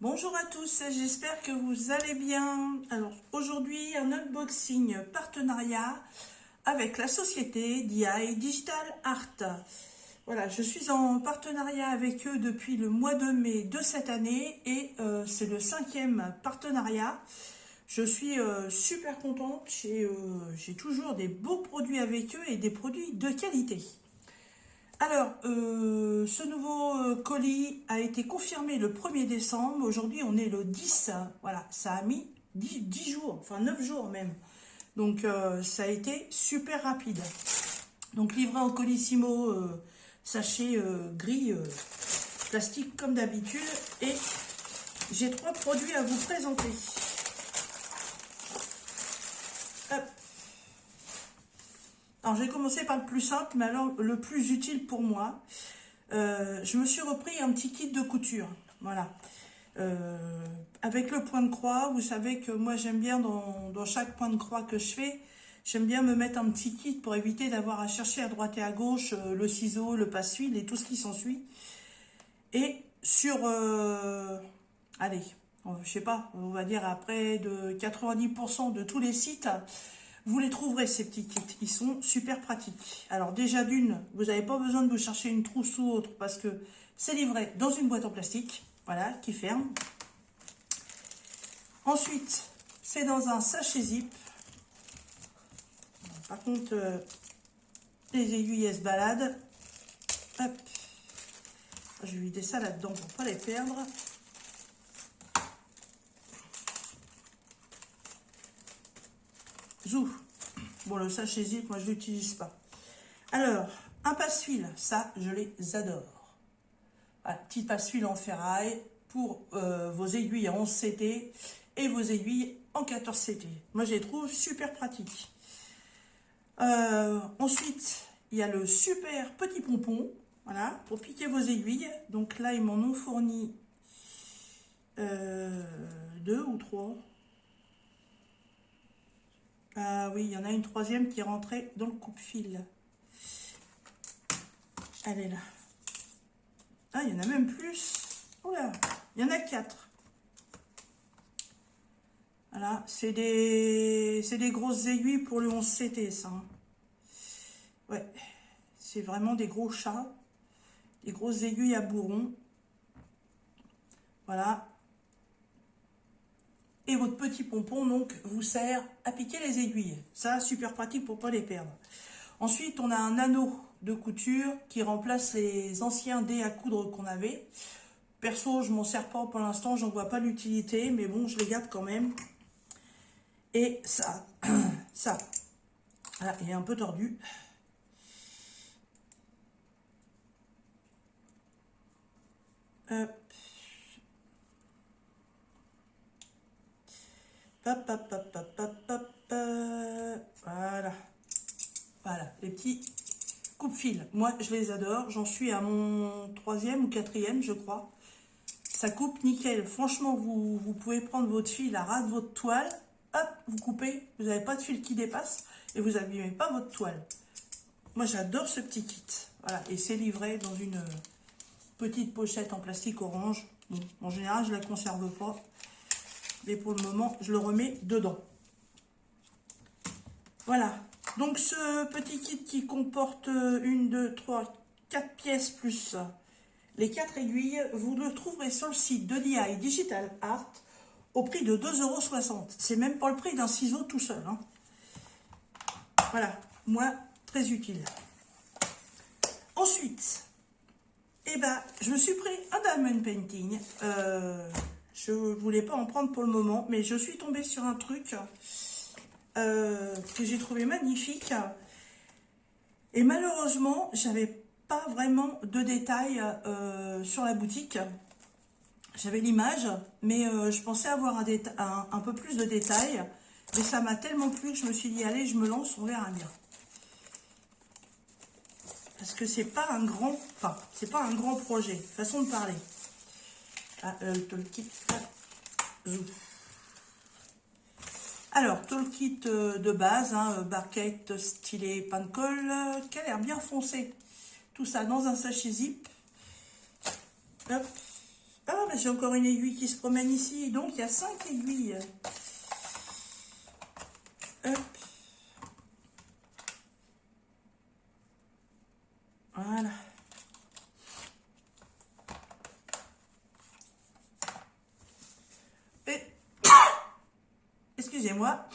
Bonjour à tous, j'espère que vous allez bien. Alors aujourd'hui, un unboxing partenariat avec la société DI Digital Art. Voilà, je suis en partenariat avec eux depuis le mois de mai de cette année et c'est le 5e partenariat. Je suis super contente, j'ai toujours des beaux produits avec eux et des produits de qualité. Alors, ce nouveau colis a été confirmé le 1er décembre. Aujourd'hui, on est le 10. Voilà, ça a mis 10 jours, enfin 9 jours même. Donc, ça a été super rapide. Donc, livré en colissimo, sachet gris, plastique comme d'habitude. Et j'ai 3 produits à vous présenter. Hop. Alors, je vais commencer par le plus simple, mais alors le plus utile pour moi. Je me suis repris un petit kit de couture. Voilà. Avec le point de croix, vous savez que moi j'aime bien dans chaque point de croix que je fais, j'aime bien me mettre un petit kit pour éviter d'avoir à chercher à droite et à gauche le ciseau, le passe-fil et tout ce qui s'ensuit. Et sur, allez, je sais pas, on va dire après de 90% de tous les sites, vous les trouverez ces petits kits, ils sont super pratiques. Alors déjà d'une, vous n'avez pas besoin de vous chercher une trousse ou autre parce que c'est livré dans une boîte en plastique, voilà, qui ferme. Ensuite, c'est dans un sachet zip. Par contre, les aiguilles, elles se baladent. Hop. Je vais vider ça là-dedans pour ne pas les perdre. Zou. Bon, le sachet zip, moi, je ne l'utilise pas. Alors, un passe-fil, ça, je les adore. Voilà, petit passe-fil en ferraille pour vos aiguilles en 11 CT et vos aiguilles en 14 CT. Moi, je les trouve super pratiques. Ensuite, il y a le super petit pompon, voilà, pour piquer vos aiguilles. Donc là, ils m'en ont fourni 2 ou 3. Ah oui, il y en a une troisième qui est rentrée dans le coupe-fil. Elle est là. Ah, il y en a même plus. Oula, il y en a 4. Voilà, c'est des grosses aiguilles pour le 11 CT, ça. Ouais, c'est vraiment des gros chats. Des grosses aiguilles à bourron. Voilà. Et votre petit pompon, donc, vous sert à piquer les aiguilles. Ça, super pratique pour ne pas les perdre. Ensuite, on a un anneau de couture qui remplace les anciens dés à coudre qu'on avait. Perso, je m'en sers pas pour l'instant, j'en vois pas l'utilité, mais bon, je les garde quand même. Et ça, voilà, il est un peu tordu. Hop. Hop, hop, hop, hop, hop, hop. Voilà. Voilà, les petits coupe-fils. Moi, je les adore. J'en suis à mon 3e ou 4e, je crois. Ça coupe nickel. Franchement, vous pouvez prendre votre fil à ras de votre toile. Hop, vous coupez. Vous n'avez pas de fil qui dépasse. Et vous n'abîmez pas votre toile. Moi, j'adore ce petit kit. Voilà, et c'est livré dans une petite pochette en plastique orange. Bon, en général, je ne la conserve pas. Mais pour le moment, je le remets dedans. Voilà. Donc, ce petit kit qui comporte 1, 2, 3, 4 pièces plus les 4 aiguilles, vous le trouverez sur le site de DI Digital Art au prix de 2,60 €. C'est même pas le prix d'un ciseau tout seul. Hein. Voilà. Moi, très utile. Ensuite, eh ben, je me suis pris un diamond painting. Je ne voulais pas en prendre pour le moment, mais je suis tombée sur un truc que j'ai trouvé magnifique. Et malheureusement, j'avais pas vraiment de détails sur la boutique. J'avais l'image, mais je pensais avoir un peu plus de détails. Mais ça m'a tellement plu que je me suis dit, allez, je me lance, on verra bien. Parce que c'est pas un grand, enfin, c'est pas un grand projet, façon de parler. Ah, toolkit. Alors, toolkit de base, hein, barquette, stylet, pain de colle, qui a l'air bien foncé. Tout ça dans un sachet zip. Hop. Ah j'ai encore une aiguille qui se promène ici. Donc, il y a 5 aiguilles. Hop. Voilà. Et, excusez-moi,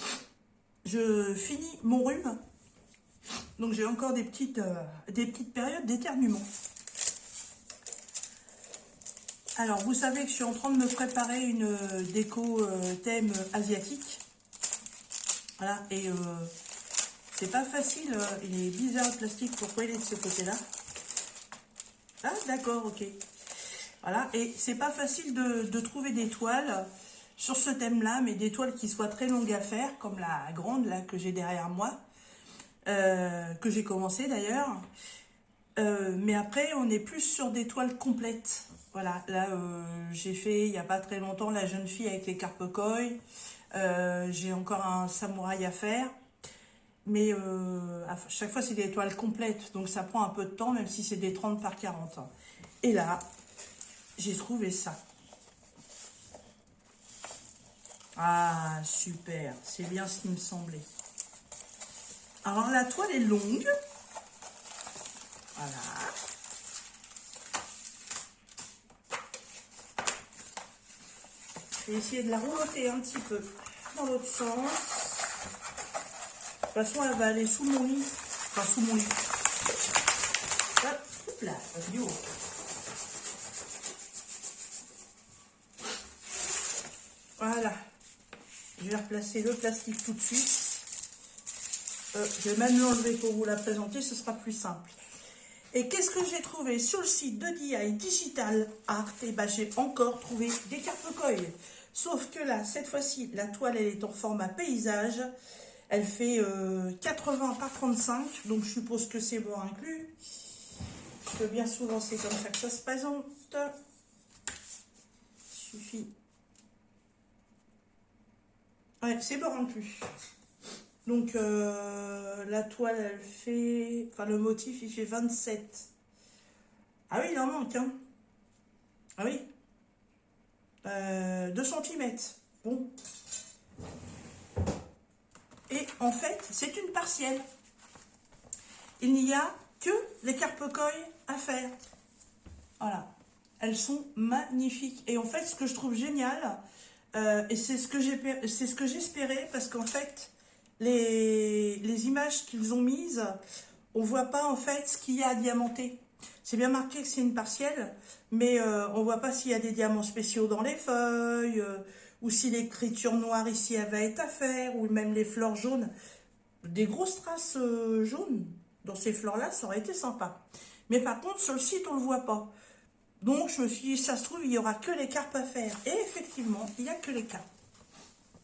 je finis mon rhume. Donc, j'ai encore des petites périodes d'éternuement. Alors, vous savez que je suis en train de me préparer une déco thème asiatique. Voilà, et c'est pas facile. Il est bizarre le plastique. Pourquoi il est de ce côté-là? Ah, d'accord, ok. Voilà, et c'est pas facile de trouver des toiles sur ce thème-là, mais des toiles qui soient très longues à faire, comme la grande là que j'ai derrière moi, que j'ai commencé d'ailleurs. Mais après, on est plus sur des toiles complètes. Voilà, là, j'ai fait, il n'y a pas très longtemps, la jeune fille avec les carpe koi. J'ai encore un samouraï à faire. Mais à chaque fois, c'est des toiles complètes. Donc, ça prend un peu de temps, même si c'est des 30 par 40. Et là, j'ai trouvé ça. Ah, super. C'est bien ce qui me semblait. Alors, la toile est longue. Voilà. Je vais essayer de la remonter un petit peu dans l'autre sens. De toute façon, elle va aller sous mon lit. Enfin, sous mon lit. Hop là, vidéo. Voilà. Je vais replacer le plastique tout de suite. Je vais même l'enlever pour vous la présenter, ce sera plus simple. Et qu'est-ce que j'ai trouvé sur le site de DI Digital Art? Et ben, j'ai encore trouvé des carpe koi. Sauf que là, cette fois-ci, la toile, elle est en format paysage. Elle fait 80 par 35, donc je suppose que c'est bon inclus. Parce que bien souvent, c'est comme ça que ça se présente. Il suffit. Ouais, c'est bord inclus. Donc, la toile, elle fait... Enfin, le motif, il fait 27. Ah oui, il en manque, hein. Ah oui. 2 cm. Bon. Et en fait, c'est une partielle. Il n'y a que les carpe koi à faire. Voilà. Elles sont magnifiques. Et en fait, ce que je trouve génial, et c'est ce que j'espérais, parce qu'en fait, les images qu'ils ont mises, on voit pas en fait ce qu'il y a à diamanter. C'est bien marqué que c'est une partielle, mais on voit pas s'il y a des diamants spéciaux dans les feuilles, ou si l'écriture noire ici elle va être à faire, ou même les fleurs jaunes. Des grosses traces jaunes dans ces fleurs-là, ça aurait été sympa. Mais par contre, sur le site, on le voit pas. Donc, je me suis dit, ça se trouve, il n'y aura que les carpes à faire. Et effectivement, il n'y a que les carpes.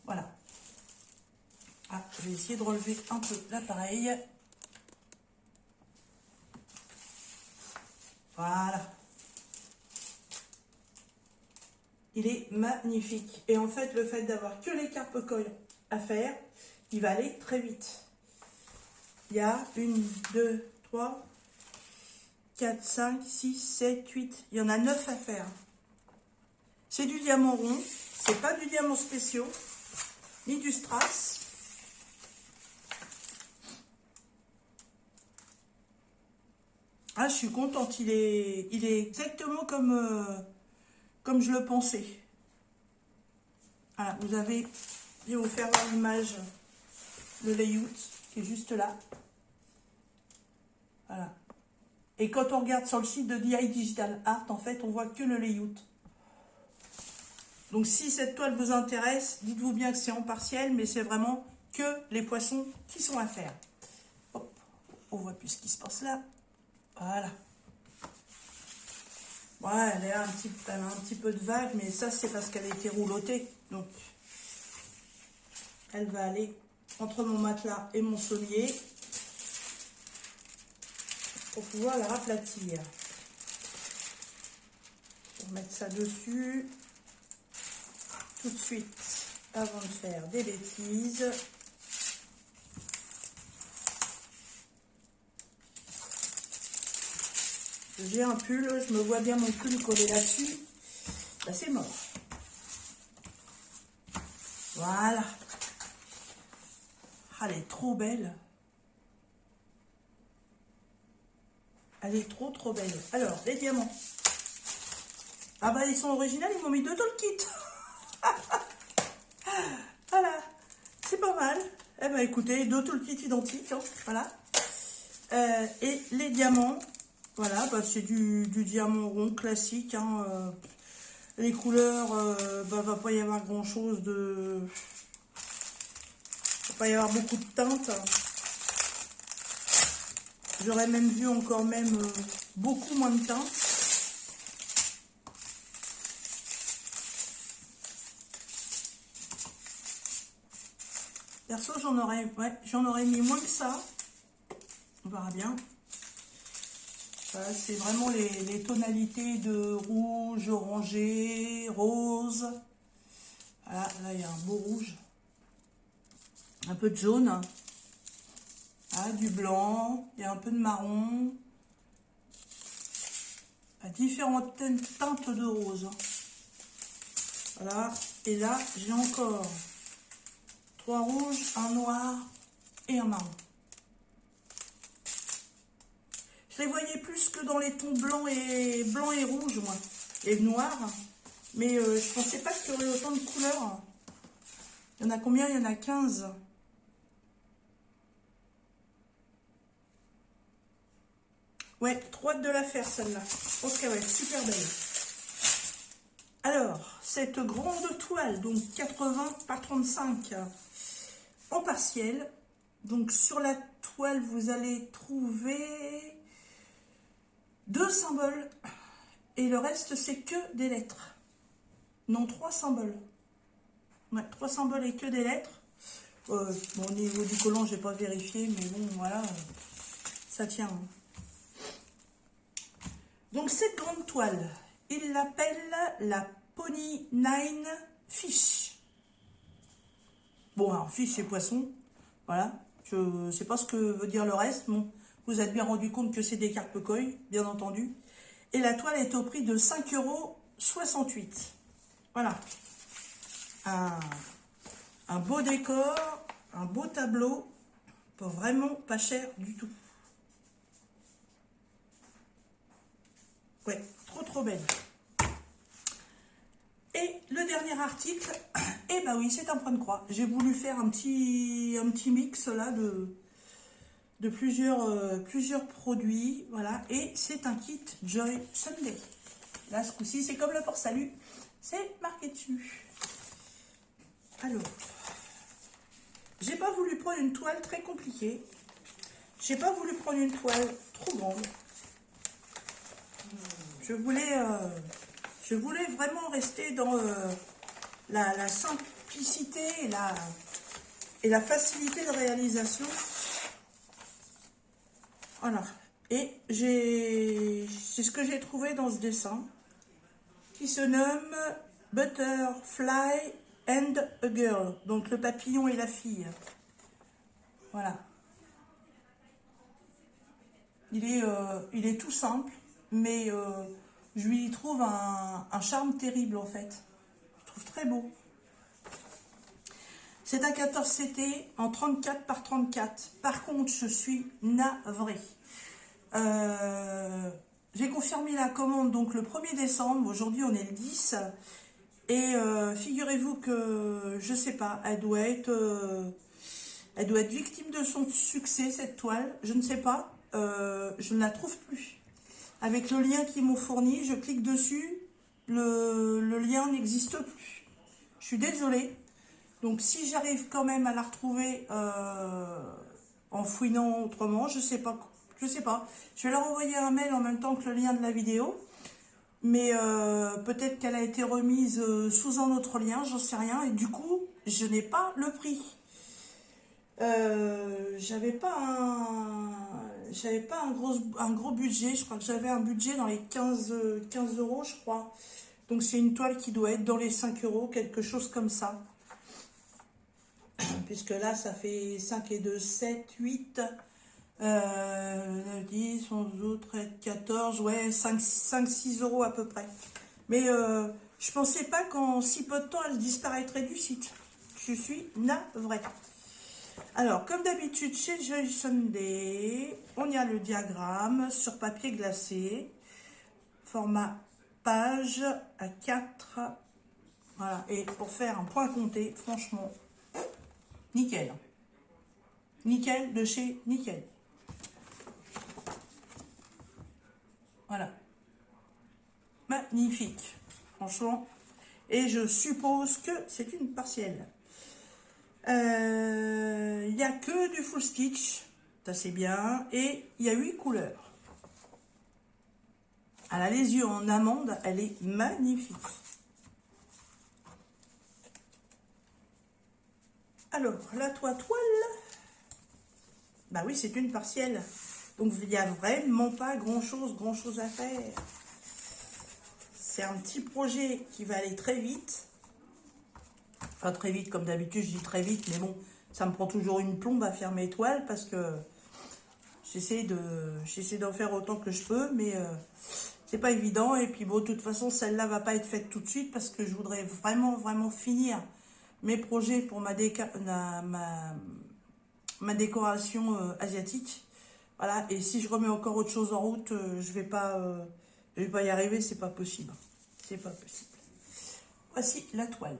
Voilà. Ah, je vais essayer de relever un peu l'appareil. Voilà. Il est magnifique. Et en fait, le fait d'avoir que les carpe koi à faire, il va aller très vite. Il y a 1, 2, 3, 4, 5, 6, 7, 8. Il y en a 9 à faire. C'est du diamant rond. C'est pas du diamant spéciaux. Ni du strass. Ah, je suis contente. Il est exactement comme je le pensais. Voilà, vous avez... Je vais vous faire voir l'image, le layout qui est juste là. Voilà. Et quand on regarde sur le site de DI Digital Art, en fait, on voit que le layout. Donc, si cette toile vous intéresse, dites-vous bien que c'est en partiel, mais c'est vraiment que les poissons qui sont à faire. Hop, on voit plus ce qui se passe là. Voilà. Ouais, elle a un petit peu de vague, mais ça, c'est parce qu'elle a été roulottée. Donc, elle va aller entre mon matelas et mon sommier pour pouvoir la raplatir. On va mettre ça dessus tout de suite avant de faire des bêtises. J'ai un pull, je me vois bien mon pull collé là-dessus. Là, c'est mort. Voilà. Ah, elle est trop belle. Elle est trop belle. Alors, les diamants. Ah bah, ils sont originaux, ils m'ont mis 2 dans le kit. Voilà. C'est pas mal. Eh ben, écoutez, 2 tout le kit identiques. Hein. Voilà. Et les diamants. Voilà, bah, c'est du diamant rond classique. Hein. Les couleurs, bah, va pas y avoir grand chose de... Va pas y avoir beaucoup de teintes. J'aurais même vu encore même beaucoup moins de teintes. Perso, j'en aurais mis moins que ça. On verra bien. Voilà, c'est vraiment les tonalités de rouge, orangé, rose. Voilà, là, il y a un beau rouge. Un peu de jaune. Voilà, du blanc. Il y a un peu de marron. Différentes teintes de rose. Voilà. Et là, j'ai encore 3 rouges, un noir et un marron. Je les voyais plus que dans les tons blancs et rouges, moi, et noirs. Mais je pensais pas qu'il y aurait autant de couleurs. Il y en a combien? Il y en a 15. Ouais, trop hâte de la faire, celle-là. Je pense qu'elle va être super belle. Alors, cette grande toile, donc 80 par 35 en partiel. Donc, sur la toile, vous allez trouver 2 symboles. Et le reste, c'est que des lettres. Non, 3 symboles. Ouais, 3 symboles et que des lettres. Bon, au niveau du collant, je n'ai pas vérifié, mais bon, voilà, ça tient. Donc, cette grande toile, il l'appelle la Pony 9 Fish. Bon, alors, fish, c'est poisson. Voilà. Je ne sais pas ce que veut dire le reste. Bon, vous êtes bien rendu compte que c'est des carpe koi, bien entendu. Et la toile est au prix de 5,68 €. Voilà. Un beau décor, un beau tableau, pour vraiment pas cher du tout. Ouais, trop belle. Et le dernier article, eh ben oui, c'est un point de croix. J'ai voulu faire un petit mix là de plusieurs produits, voilà. Et c'est un kit Joy Sunday. Là, ce coup-ci, c'est comme le port salut, c'est marqué dessus. Alors, j'ai pas voulu prendre une toile très compliquée. J'ai pas voulu prendre une toile trop grande. Je voulais vraiment rester dans la simplicité et la facilité de réalisation. Voilà. Et c'est ce que j'ai trouvé dans ce dessin, qui se nomme Butterfly and a Girl. Donc le papillon et la fille. Voilà. Il est tout simple, mais je lui trouve un charme terrible en fait. Je trouve très beau. C'est un 14 CT en 34 par 34. Par contre, je suis navrée. J'ai confirmé la commande donc le 1er décembre. Aujourd'hui, on est le 10. Et figurez-vous que, je sais pas, elle doit être victime de son succès, cette toile. Je ne sais pas. Je ne la trouve plus. Avec le lien qu'ils m'ont fourni, je clique dessus. Le lien n'existe plus. Je suis désolée. Donc, si j'arrive quand même à la retrouver en fouinant autrement, je sais pas. Je vais leur envoyer un mail en même temps que le lien de la vidéo. Mais peut-être qu'elle a été remise sous un autre lien, j'en sais rien. Et du coup, je n'ai pas le prix. J'avais pas un gros budget. Je crois que j'avais un budget dans les 15 €, je crois. Donc, c'est une toile qui doit être dans les 5 €, quelque chose comme ça. Puisque là, ça fait 5 et 2, 7, 8, 10, 11, 12, 13, 14, ouais, 5-6 € à peu près. Mais Je pensais pas qu'en si peu de temps, elle disparaîtrait du site. Je suis navrée. Alors, comme d'habitude, chez Joy Sunday, on y a le diagramme sur papier glacé, format page à 4. Voilà, et pour faire un point compté, franchement, nickel. Nickel de chez Nickel. Voilà. Magnifique, franchement. Et je suppose que c'est une partielle. Il n'y a que du full stitch, ça c'est bien. Et il y a 8 couleurs. Elle a les yeux en amande, elle est magnifique. Alors, la toile, bah oui, c'est une partielle. Donc, il n'y a vraiment pas grand-chose à faire. C'est un petit projet qui va aller très vite. Enfin, très vite, comme d'habitude, je dis très vite, mais bon, ça me prend toujours une plombe à faire mes toiles parce que j'essaie d'en faire autant que je peux, mais c'est pas évident. Et puis, bon, de toute façon, celle-là va pas être faite tout de suite parce que je voudrais vraiment finir mes projets pour ma décoration asiatique. Voilà, et si je remets encore autre chose en route, je vais pas y arriver, c'est pas possible. C'est pas possible. Voici la toile.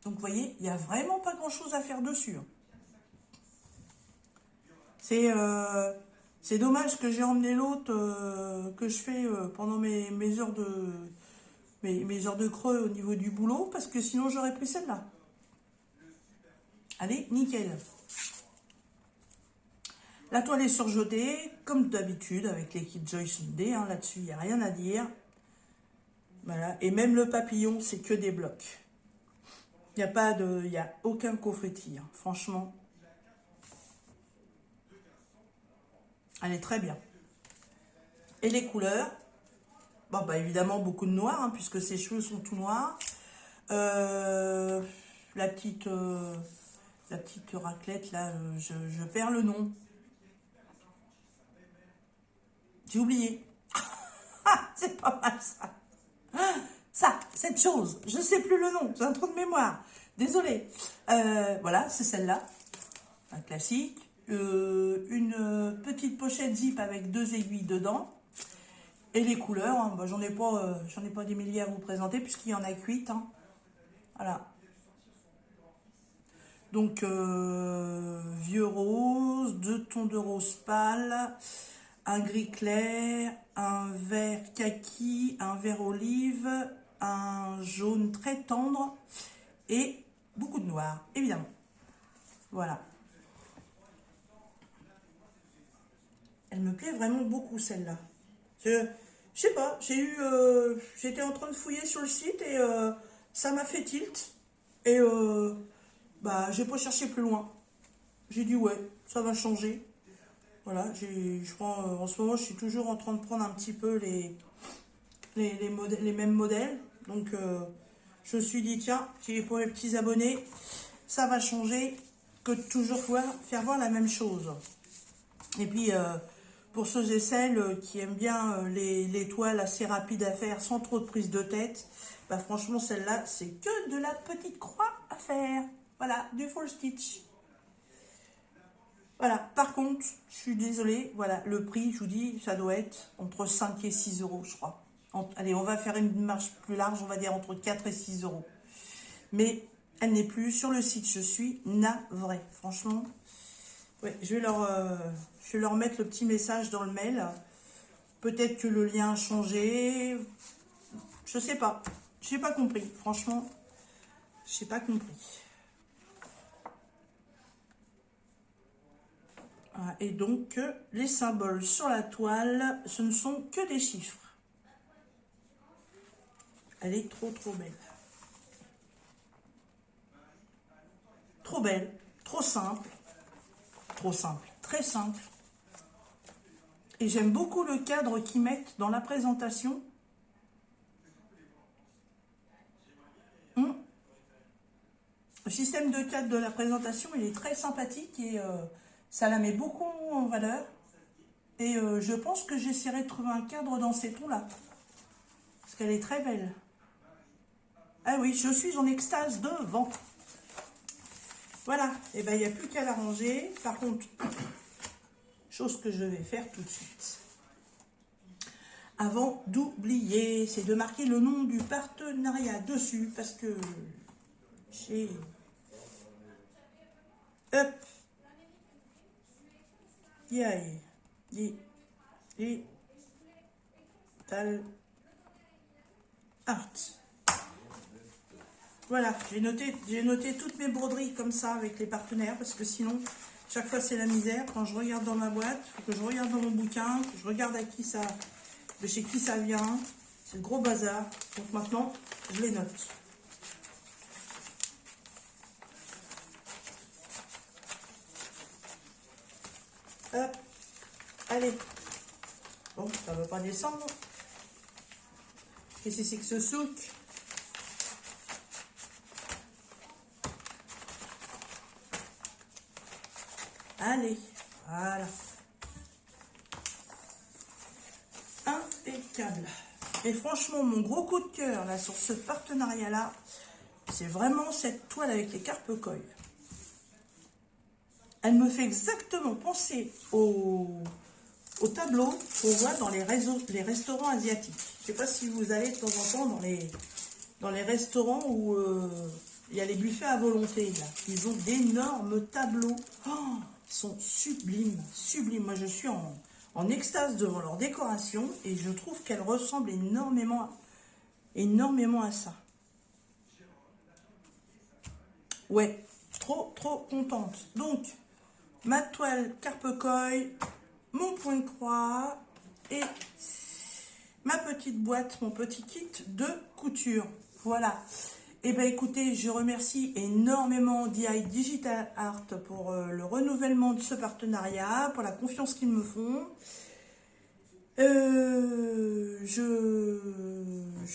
Donc, vous voyez, il n'y a vraiment pas grand-chose à faire dessus. C'est dommage que j'ai emmené l'autre que je fais pendant mes heures mes heures de creux au niveau du boulot, parce que sinon j'aurais pris celle-là. Allez, nickel. La toile est surjetée, comme d'habitude, avec les kits Joy Sunday. Hein, là-dessus, il n'y a rien à dire. Voilà. Et même le papillon, c'est que des blocs. Il n'y a aucun coffretis. Hein. Franchement, elle est très bien. Et les couleurs, bon, bah, évidemment, beaucoup de noir, hein, puisque ses cheveux sont tout noirs. La petite raclette, là, je perds le nom. J'ai oublié. C'est pas mal ça. Cette chose, je sais plus le nom, j'ai un trou de mémoire. Désolée. Voilà, c'est celle-là. Un classique. Une petite pochette zip avec 2 aiguilles dedans. Et les couleurs, hein, bah, j'en ai pas des milliers à vous présenter puisqu'il y en a que 8. Hein. Voilà. Donc, vieux rose, 2 tons de rose pâle, un gris clair, un vert kaki, un vert olive, un jaune très tendre et beaucoup de noir, évidemment. Voilà. Elle me plaît vraiment beaucoup, celle-là. Je sais pas, j'étais en train de fouiller sur le site et ça m'a fait tilt. Et bah, j'ai pas cherché plus loin. J'ai dit ouais, ça va changer. Voilà, je prends, en ce moment, je suis toujours en train de prendre un petit peu les mêmes modèles. Donc, je me suis dit, tiens, pour les petits abonnés, ça va changer que de toujours faire voir la même chose. Et puis, pour ceux et celles qui aiment bien les toiles assez rapides à faire, sans trop de prise de tête, bah franchement, celle-là, c'est que de la petite croix à faire. Voilà, du full stitch. Voilà, par contre, je suis désolée, voilà, le prix, je vous dis, ça doit être entre 5 et 6 euros, je crois. Allez, on va faire une marge plus large, on va dire entre 4 et 6 euros. Mais elle n'est plus sur le site, je suis navrée, franchement. Ouais, je vais leur mettre le petit message dans le mail. Peut-être que le lien a changé. Je sais pas. J'ai pas compris. Franchement, j'ai pas compris. Voilà. Et donc, les symboles sur la toile, ce ne sont que des chiffres. Elle est trop belle. Trop belle. Trop simple. Trop simple. Très simple. Et j'aime beaucoup le cadre qu'ils mettent dans la présentation. Le système de cadre de la présentation, il est très sympathique et ça la met beaucoup en valeur. Et je pense que j'essaierai de trouver un cadre dans ces tons-là. Parce qu'elle est très belle. Ah oui, je suis en extase devant. Voilà, et ben il n'y a plus qu'à l'arranger. Par contre, chose que je vais faire tout de suite. Avant d'oublier, c'est de marquer le nom du partenariat dessus, parce que j'ai... Hop. Digital Art. Voilà, j'ai noté toutes mes broderies comme ça avec les partenaires, parce que sinon, chaque fois c'est la misère. Quand je regarde dans ma boîte, il faut que je regarde dans mon bouquin, que je regarde de chez qui ça vient. C'est le gros bazar. Donc maintenant, je les note. Hop, allez. Bon, ça ne va pas descendre. Qu'est-ce que c'est que ce souk? Allez, voilà. Impeccable. Et franchement, mon gros coup de cœur là sur ce partenariat-là, c'est vraiment cette toile avec les carpe-coil. Elle me fait exactement penser au tableau qu'on voit dans les restaurants asiatiques. Je ne sais pas si vous allez de temps en temps dans les restaurants où il y a les buffets à volonté. Là. Ils ont d'énormes tableaux. Oh, ils sont sublimes, sublimes. Moi, je suis en extase devant leur décoration et je trouve qu'elle ressemble énormément à ça. Ouais, trop contente. Donc, ma toile carpe-coil, mon point de croix et ma petite boîte, mon petit kit de couture. Voilà. Et bien écoutez, je remercie énormément DI Digital Art pour le renouvellement de ce partenariat, pour la confiance qu'ils me font. Je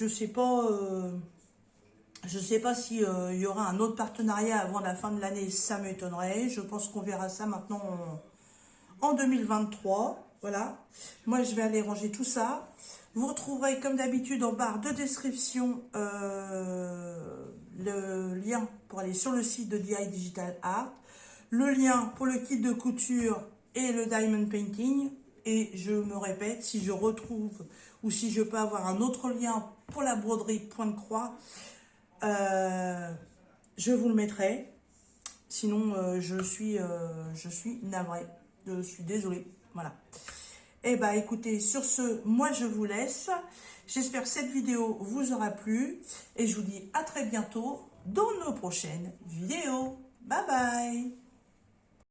sais pas... Je ne sais pas s'il y aura un autre partenariat avant la fin de l'année, ça m'étonnerait. Je pense qu'on verra ça maintenant en 2023. Voilà. Moi, je vais aller ranger tout ça. Vous retrouverez, comme d'habitude, en barre de description le lien pour aller sur le site de DI Digital Art, le lien pour le kit de couture et le diamond painting. Et je me répète, si je retrouve ou si je peux avoir un autre lien pour la broderie point de croix, je vous le mettrai. Sinon, je suis navrée. Je suis désolée. Voilà. Et bah écoutez, sur ce, moi je vous laisse. J'espère que cette vidéo vous aura plu. Et je vous dis à très bientôt dans nos prochaines vidéos. Bye bye.